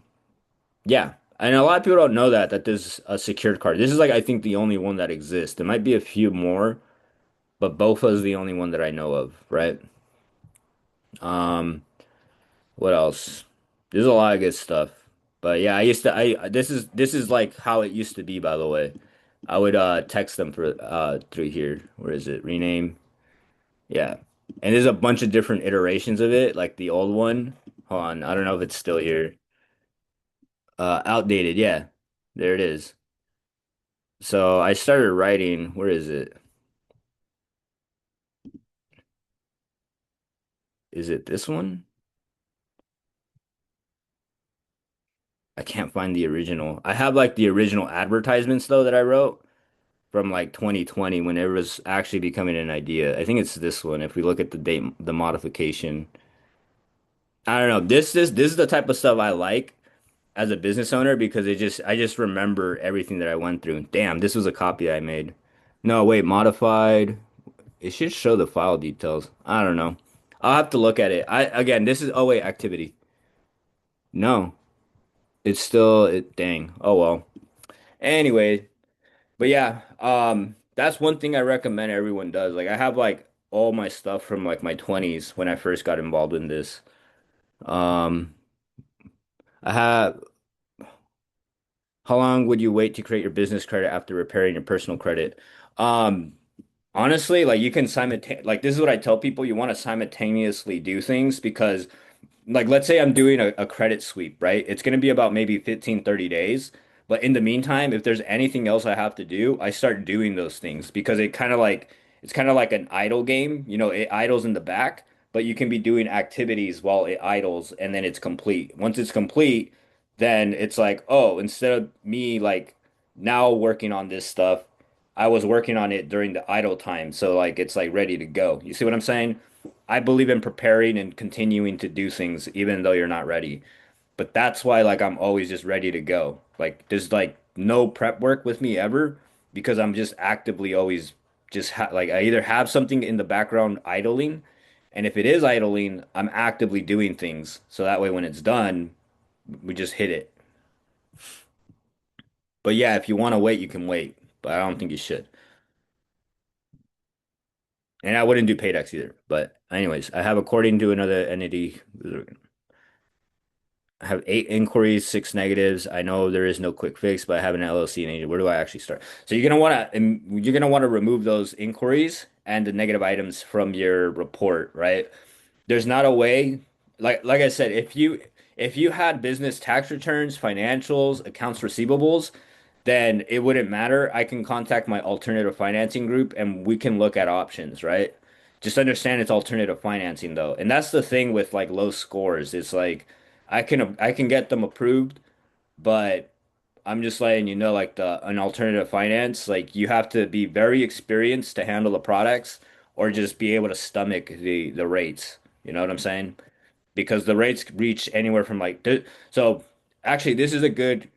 yeah. And a lot of people don't know that there's a secured card. This is like I think the only one that exists. There might be a few more, but Bofa is the only one that I know of, right? Um, what else? There's a lot of good stuff. But yeah, I used to I this is like how it used to be, by the way. I would text them for through here. Where is it? Rename. Yeah. And there's a bunch of different iterations of it, like the old one. Hold on, I don't know if it's still here. Outdated, yeah. There it is. So I started writing, where is it? Is it this one? I can't find the original. I have like the original advertisements though that I wrote from like 2020 when it was actually becoming an idea. I think it's this one. If we look at the date, the modification. I don't know. This is the type of stuff I like as a business owner because I just remember everything that I went through. Damn, this was a copy I made. No, wait, modified. It should show the file details. I don't know. I'll have to look at it. I again, this is oh wait, activity. No, it's still it. Dang. Oh well. Anyway, but yeah, that's one thing I recommend everyone does. Like I have like all my stuff from like my 20s when I first got involved in this. Um, I have how long would you wait to create your business credit after repairing your personal credit? Um, Honestly, like you can like this is what I tell people, you want to simultaneously do things because like let's say I'm doing a credit sweep, right? It's going to be about maybe 15, 30 days. But in the meantime, if there's anything else I have to do, I start doing those things because it's kind of like an idle game. You know, it idles in the back, but you can be doing activities while it idles and then it's complete. Once it's complete, then it's like, oh, instead of me like now working on this stuff, I was working on it during the idle time. So like it's like ready to go. You see what I'm saying? I believe in preparing and continuing to do things even though you're not ready. But that's why like I'm always just ready to go. Like there's like no prep work with me ever because I'm just actively always just ha like I either have something in the background idling, and if it is idling, I'm actively doing things. So that way when it's done, we just hit it. But yeah, if you want to wait, you can wait. But I don't think you should. And I wouldn't do Paydex either. But anyways, I have according to another entity. I have 8 inquiries, 6 negatives. I know there is no quick fix, but I have an LLC and agent. Where do I actually start? So you're gonna want to remove those inquiries and the negative items from your report, right? There's not a way, like I said, if you had business tax returns, financials, accounts receivables, then it wouldn't matter. I can contact my alternative financing group and we can look at options, right? Just understand it's alternative financing though. And that's the thing with like low scores. It's like I can get them approved, but I'm just letting you know like the an alternative finance, like you have to be very experienced to handle the products or just be able to stomach the rates. You know what I'm saying? Because the rates reach anywhere from so actually this is a good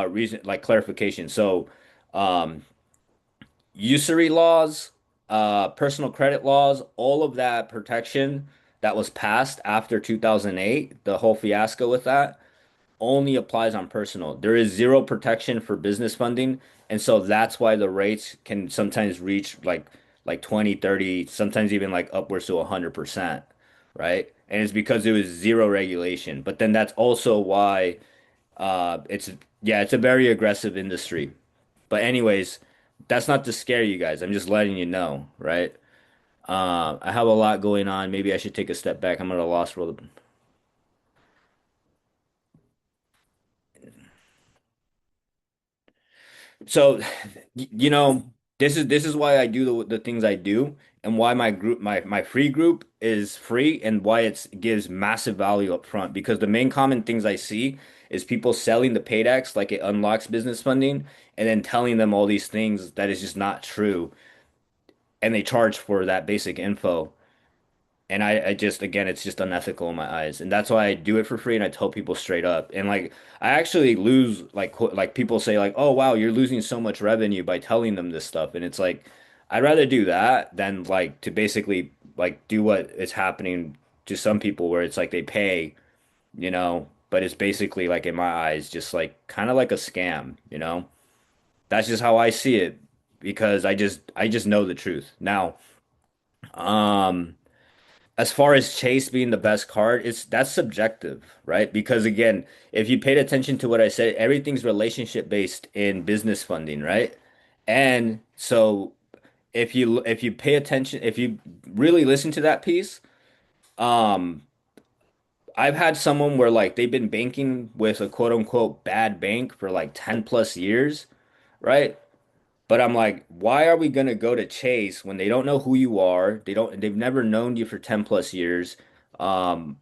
reason like clarification. So um usury laws, personal credit laws, all of that protection that was passed after 2008, the whole fiasco with that only applies on personal. There is zero protection for business funding, and so that's why the rates can sometimes reach like 20, 30, sometimes even like upwards to 100%, right? And it's because there was zero regulation. But then that's also why it's yeah, it's a very aggressive industry. But anyways, that's not to scare you guys. I'm just letting you know, right? I have a lot going on. Maybe I should take a step back. I'm at a loss for so you know. this is why I do the things I do and why my free group is free and why it gives massive value up front because the main common things I see is people selling the Paydex like it unlocks business funding and then telling them all these things that is just not true and they charge for that basic info. And I just, again, it's just unethical in my eyes. And that's why I do it for free and I tell people straight up. And like, I actually lose, like, like people say, like, oh, wow, you're losing so much revenue by telling them this stuff. And it's like, I'd rather do that than like to basically like do what is happening to some people where it's like they pay, but it's basically like in my eyes, just like kind of like a scam. That's just how I see it because I just know the truth. Now, um, as far as Chase being the best card, it's that's subjective, right? Because again, if you paid attention to what I said, everything's relationship based in business funding, right? And so if you pay attention, if you really listen to that piece, um, I've had someone where like they've been banking with a quote unquote bad bank for like 10 plus years, right? But I'm like, why are we gonna go to Chase when they don't know who you are? They've never known you for 10 plus years.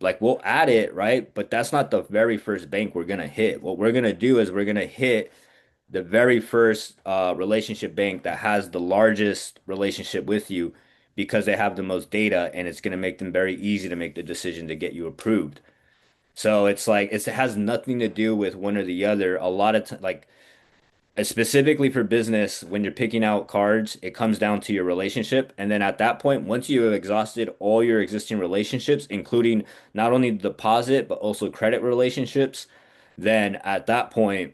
Like we'll add it, right? But that's not the very first bank we're gonna hit. What we're gonna do is we're gonna hit the very first relationship bank that has the largest relationship with you because they have the most data and it's gonna make them very easy to make the decision to get you approved. So it's like it has nothing to do with one or the other. A lot of like specifically for business, when you're picking out cards, it comes down to your relationship. And then at that point, once you have exhausted all your existing relationships, including not only deposit, but also credit relationships, then at that point,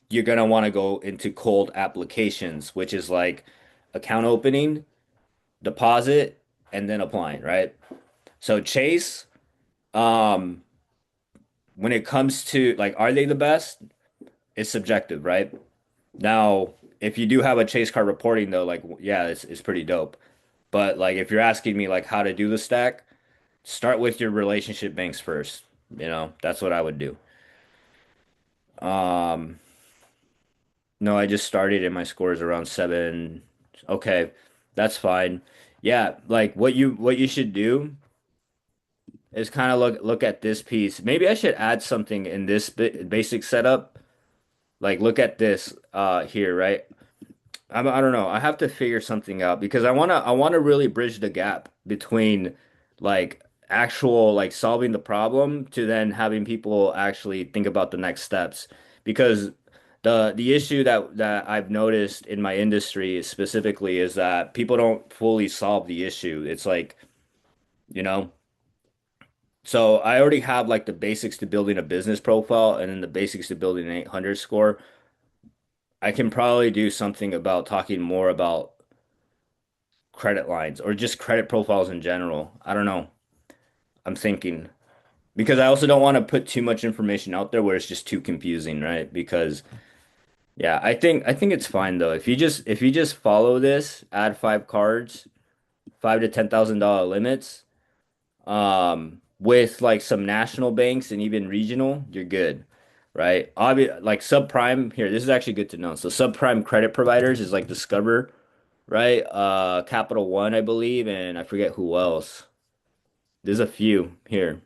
you're gonna want to go into cold applications, which is like account opening, deposit, and then applying, right? So Chase, um, when it comes to like, are they the best? It's subjective, right? Now, if you do have a chase card reporting though, like yeah, it's pretty dope. But like if you're asking me like how to do the stack, start with your relationship banks first. That's what I would do. Um, no, I just started and my score is around 7. Okay, that's fine. Yeah, like what you should do is kind of look at this piece. Maybe I should add something in this basic setup. Like look at this here, right? I don't know. I have to figure something out because I wanna really bridge the gap between like actual like solving the problem to then having people actually think about the next steps. Because the issue that I've noticed in my industry specifically is that people don't fully solve the issue. It's like, you know, so I already have like the basics to building a business profile and then the basics to building an 800 score. I can probably do something about talking more about credit lines or just credit profiles in general. I don't know. I'm thinking because I also don't want to put too much information out there where it's just too confusing, right? Because yeah, I think it's fine though. If you just follow this, add 5 cards, 5 to 10,000 dollar limits, with like some national banks and even regional, you're good. Right? Like subprime here, this is actually good to know. So subprime credit providers is like Discover, right? Capital One, I believe, and I forget who else. There's a few here.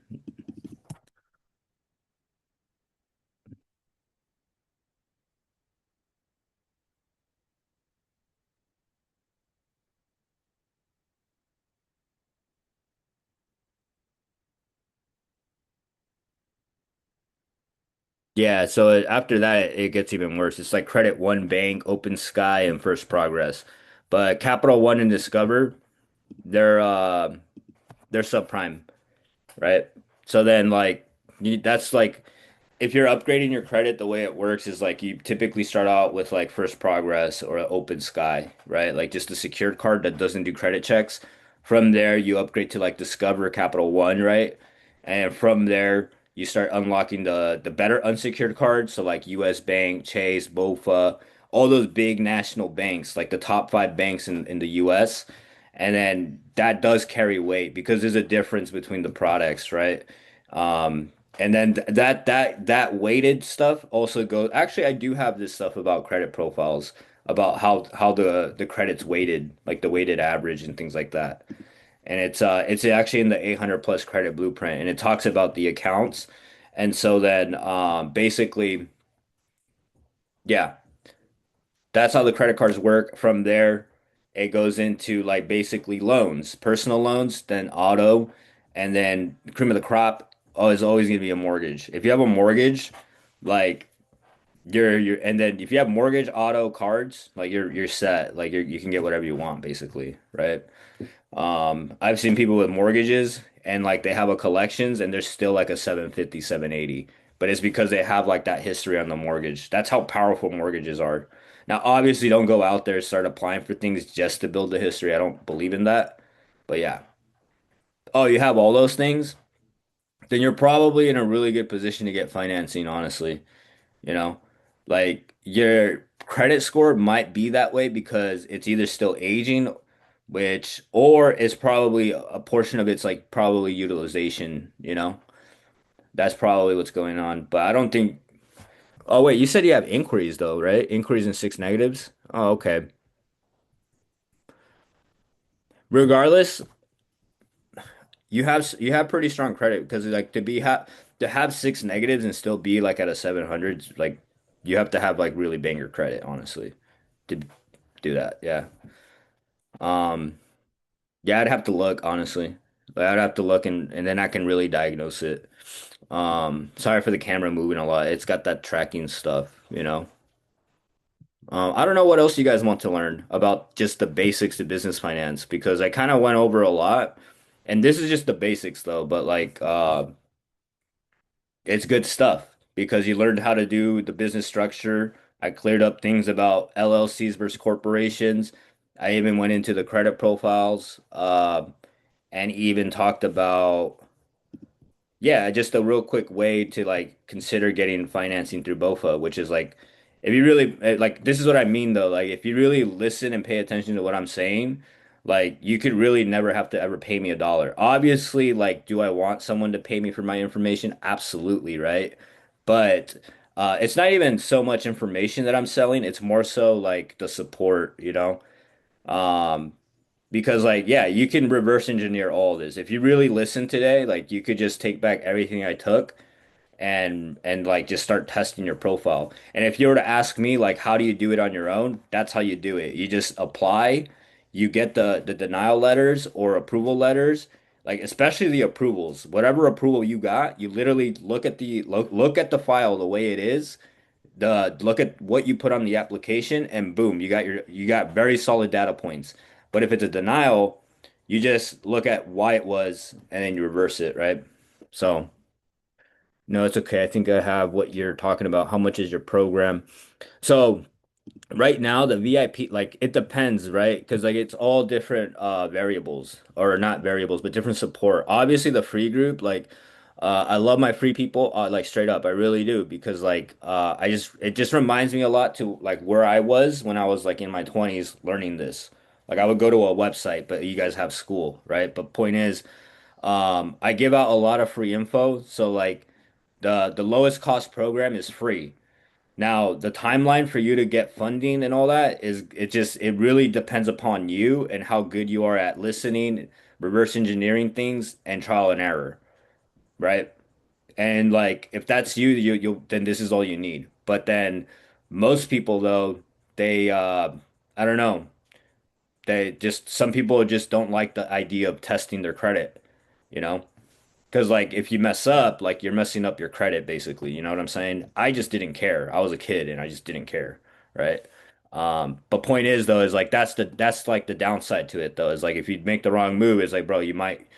Yeah, so after that, it gets even worse. It's like Credit One Bank, Open Sky, and First Progress. But Capital One and Discover, they're uh they're subprime, right? So then like that's like if you're upgrading your credit, the way it works is like you typically start out with like First Progress or Open Sky, right? Like just a secured card that doesn't do credit checks. From there, you upgrade to like Discover Capital One, right? And from there, you start unlocking the better unsecured cards, so like US Bank, Chase, BofA, all those big national banks, like the top 5 banks in the US. And then that does carry weight because there's a difference between the products, right? And then that weighted stuff also goes. Actually, I do have this stuff about credit profiles about how the credit's weighted, like the weighted average and things like that. And it's actually in the 800 plus credit blueprint, and it talks about the accounts. And so then basically, yeah, that's how the credit cards work. From there, it goes into like basically loans, personal loans, then auto, and then cream of the crop is always going to be a mortgage. If you have a mortgage, like you're and then if you have mortgage, auto, cards, like you're set. Like you can get whatever you want basically, right? I've seen people with mortgages and like they have a collections and they're still like a 750, 780. But it's because they have like that history on the mortgage. That's how powerful mortgages are. Now, obviously, don't go out there and start applying for things just to build the history. I don't believe in that. But yeah. Oh, you have all those things? Then you're probably in a really good position to get financing, honestly. You know, like your credit score might be that way because it's either still aging, which, or it's probably a portion of it's like probably utilization, you know? That's probably what's going on. But I don't think, oh, wait, you said you have inquiries though, right? Inquiries and six negatives? Oh, okay. Regardless, you have pretty strong credit because like to have six negatives and still be like at a 700, like you have to have like really banger credit, honestly, to do that. Yeah. Um, yeah, I'd have to look, honestly. Like, I'd have to look and then I can really diagnose it. Sorry for the camera moving a lot. It's got that tracking stuff, you know. I don't know what else you guys want to learn about just the basics of business finance because I kind of went over a lot. And this is just the basics though, but like it's good stuff because you learned how to do the business structure. I cleared up things about LLCs versus corporations. I even went into the credit profiles. And even talked about, yeah, just a real quick way to like consider getting financing through BOFA, which is like, if you really like, this is what I mean though. Like, if you really listen and pay attention to what I'm saying, like, you could really never have to ever pay me a dollar. Obviously, like, do I want someone to pay me for my information? Absolutely, right? But it's not even so much information that I'm selling, it's more so like the support, you know? Um, because like, yeah, you can reverse engineer all this. If you really listen today, like you could just take back everything I took and like just start testing your profile. And if you were to ask me like how do you do it on your own, that's how you do it. You just apply, you get the denial letters or approval letters, like especially the approvals. Whatever approval you got, you literally look at the file the way it is, the look at what you put on the application and boom, you got very solid data points. But if it's a denial, you just look at why it was and then you reverse it, right? So, no, it's okay. I think I have what you're talking about. How much is your program? So, right now, the VIP, like it depends, right? Because like it's all different variables or not variables, but different support. Obviously, the free group, like I love my free people, like straight up, I really do because like I just it just reminds me a lot to like where I was when I was like in my 20s learning this. Like I would go to a website, but you guys have Skool, right? But point is, I give out a lot of free info, so like the lowest cost program is free. Now, the timeline for you to get funding and all that is it really depends upon you and how good you are at listening, reverse engineering things, and trial and error, right? And like if that's you'll then this is all you need. But then most people though, they I don't know, they just some people just don't like the idea of testing their credit, you know? Because like if you mess up, like you're messing up your credit basically. You know what I'm saying? I just didn't care. I was a kid and I just didn't care, right? But point is though, is like that's like the downside to it though, is like if you make the wrong move, it's like bro, you might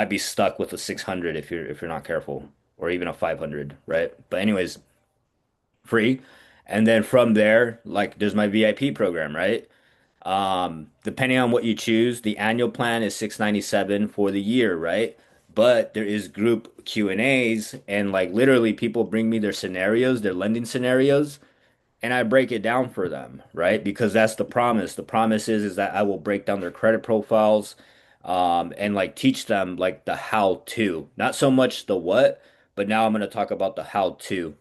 be stuck with a 600 if you're not careful, or even a 500, right? But anyways, free. And then from there, like there's my VIP program, right? Depending on what you choose, the annual plan is 697 for the year, right? But there is group Q&As and like literally people bring me their scenarios, their lending scenarios, and I break it down for them, right? Because that's the promise. The promise is that I will break down their credit profiles, and like teach them like the how to, not so much the what, but now I'm going to talk about the how to.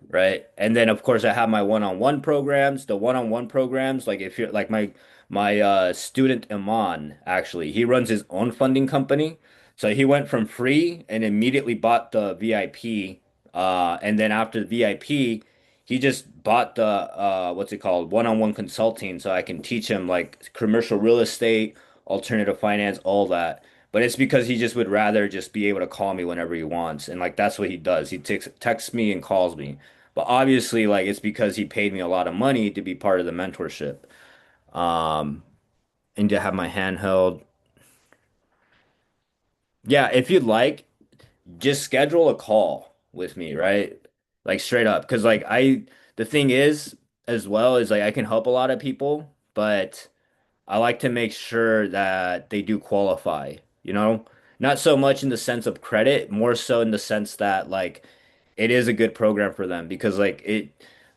right? And then of course I have my one-on-one programs. The one-on-one programs, like if you're like my student Iman, actually, he runs his own funding company. So he went from free and immediately bought the VIP. And then after the VIP, he just bought the what's it called? One-on-one consulting so I can teach him like commercial real estate, alternative finance, all that. But it's because he just would rather just be able to call me whenever he wants. And like that's what he does. He texts me and calls me. But obviously, like it's because he paid me a lot of money to be part of the mentorship. Um, and to have my hand held. Yeah, if you'd like, just schedule a call with me, right? Like straight up. Because like the thing is, as well, is like I can help a lot of people, but I like to make sure that they do qualify, you know? Not so much in the sense of credit, more so in the sense that like it is a good program for them because like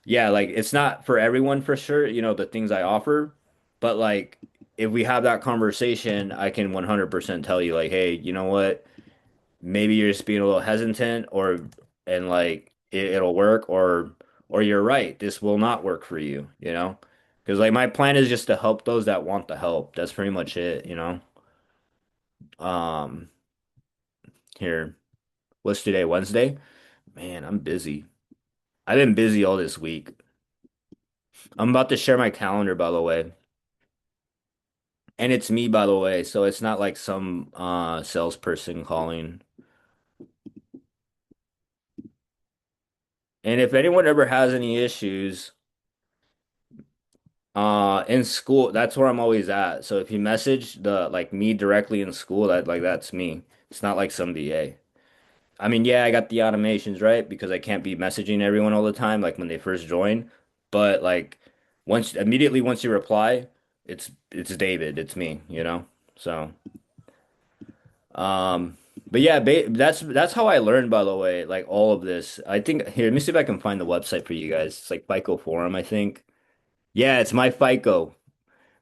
yeah, like it's not for everyone for sure, the things I offer, but like if we have that conversation, I can 100% tell you like, hey, you know what? Maybe you're just being a little hesitant and like it'll work or you're right, this will not work for you, you know? Because like my plan is just to help those that want the help. That's pretty much it, you know? Um, here, what's today? Wednesday? Man, I'm busy. I've been busy all this week. I'm about to share my calendar, by the way. And it's me, by the way, so it's not like some salesperson calling. And if anyone ever has any issues, in Skool, that's where I'm always at. So if you message the like me directly in Skool, that's me. It's not like some VA. I mean, yeah, I got the automations, right? Because I can't be messaging everyone all the time, like when they first join. But like once you reply, it's David, it's me, you know? So um but yeah, that's how I learned, by the way, like all of this. I think here, let me see if I can find the website for you guys. It's like FICO Forum, I think. Yeah, it's my FICO.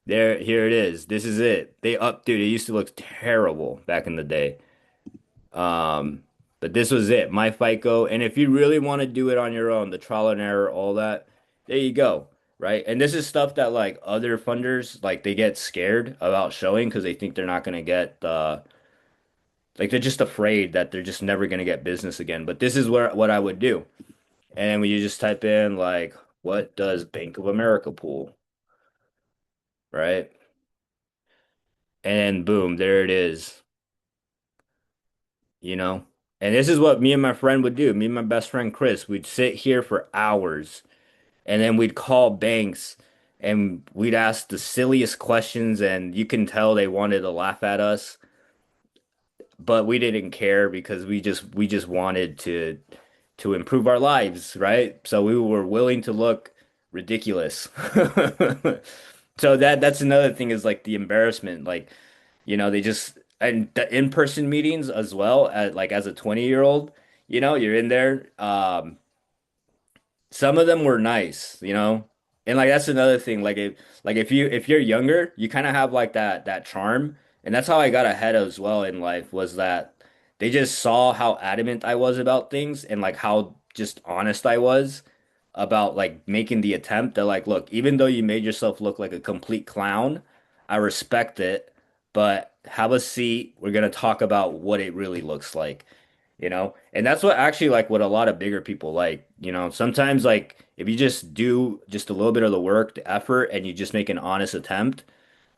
Here it is. This is it. Dude, it used to look terrible back in the day. Um, but this was it, my FICO. And if you really want to do it on your own, the trial and error, all that, there you go. Right. And this is stuff that like other funders, like they get scared about showing because they think they're not going to get like they're just afraid that they're just never going to get business again. But this is what I would do. And when you just type in like, what does Bank of America pull? Right. And boom, there it is, you know? And this is what me and my friend would do. Me and my best friend Chris, we'd sit here for hours and then we'd call banks and we'd ask the silliest questions and you can tell they wanted to laugh at us, but we didn't care because we just wanted to improve our lives, right? So we were willing to look ridiculous. So that's another thing is like the embarrassment, like they just and the in-person meetings as well as like as a 20-year-old, you're in there. Some of them were nice, and like that's another thing. Like if you're younger, you kind of have like that charm, and that's how I got ahead as well in life was that they just saw how adamant I was about things and like how just honest I was about like making the attempt. They're like, look, even though you made yourself look like a complete clown, I respect it, but have a seat. We're gonna talk about what it really looks like. And that's what actually like what a lot of bigger people like, sometimes like if you just do just a little bit of the work, the effort, and you just make an honest attempt,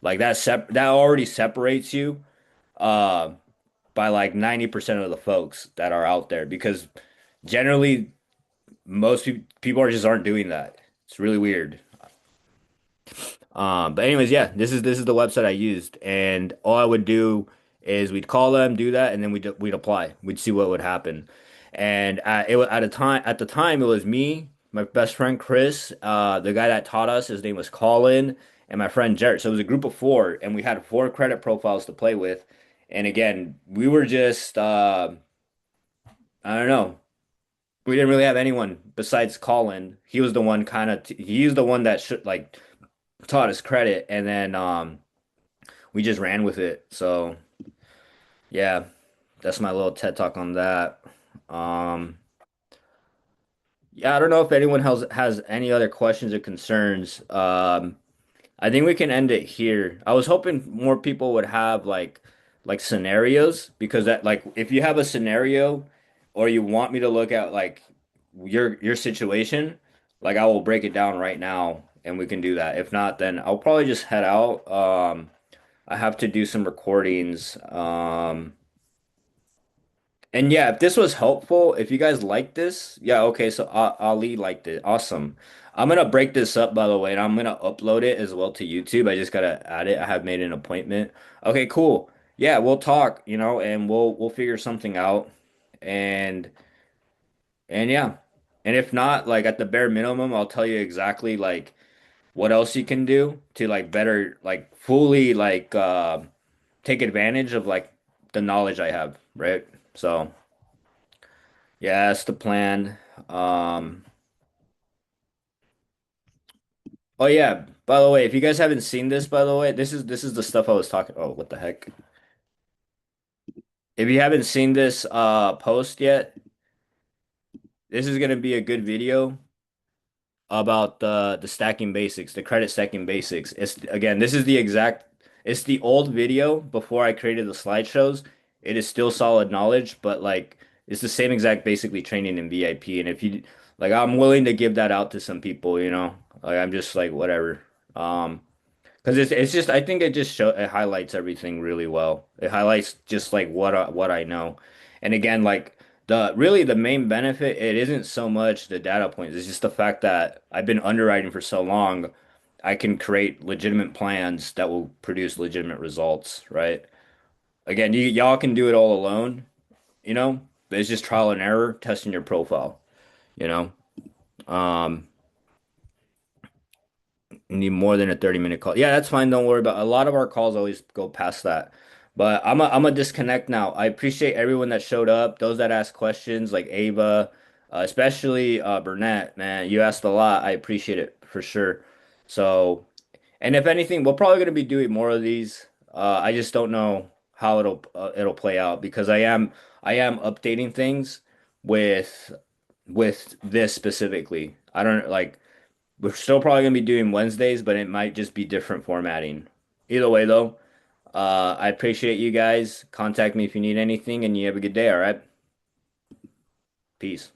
like that already separates you uh by like 90% of the folks that are out there because generally most people aren't doing that. It's really weird. But anyways, yeah, this is the website I used, and all I would do is we'd call them, do that, and then we'd apply. We'd see what would happen. And at the time it was me, my best friend Chris, the guy that taught us, his name was Colin, and my friend Jared. So it was a group of four, and we had four credit profiles to play with. And again, we were just I don't know. We didn't really have anyone besides Colin. He was the one he's the one that should like taught us credit, and then we just ran with it. So yeah, that's my little TED talk on that. Um, Yeah, I don't know if anyone has any other questions or concerns. I think we can end it here. I was hoping more people would have like scenarios because that like if you have a scenario or you want me to look at like your situation, like I will break it down right now and we can do that. If not, then I'll probably just head out. I have to do some recordings. And yeah, if this was helpful, if you guys like this, yeah, okay, so Ali liked it. Awesome. I'm gonna break this up by the way, and I'm gonna upload it as well to YouTube. I just gotta add it. I have made an appointment. Okay, cool. Yeah, we'll talk, and we'll figure something out. And and yeah. And if not, like at the bare minimum, I'll tell you exactly like what else you can do to like better like fully like take advantage of like the knowledge I have, right? So yeah, that's the plan. Um, oh yeah, by the way, if you guys haven't seen this, by the way, this is the stuff I was talking. Oh, what the heck? If you haven't seen this post yet, this is gonna be a good video about the stacking basics, the credit stacking basics. It's again, this is the exact it's the old video before I created the slideshows. It is still solid knowledge, but like it's the same exact basically training in VIP. And if you like I'm willing to give that out to some people, you know. Like I'm just like whatever. Um because it's just I think it just it highlights everything really well. It highlights just like what I know. And again, like the main benefit, it isn't so much the data points. It's just the fact that I've been underwriting for so long, I can create legitimate plans that will produce legitimate results, right? Again, y'all can do it all alone, but it's just trial and error, testing your profile, you know. Um, Need more than a 30-minute call. Yeah, that's fine. Don't worry about a lot of our calls always go past that. But I'm a disconnect now. I appreciate everyone that showed up, those that asked questions like Ava, especially Burnett, man. You asked a lot. I appreciate it for sure. So, and if anything, we're probably going to be doing more of these. I just don't know how it'll play out because I am updating things with with this specifically. I don't like we're still probably gonna be doing Wednesdays, but it might just be different formatting. Either way, though, I appreciate you guys. Contact me if you need anything, and you have a good day, all right? Peace.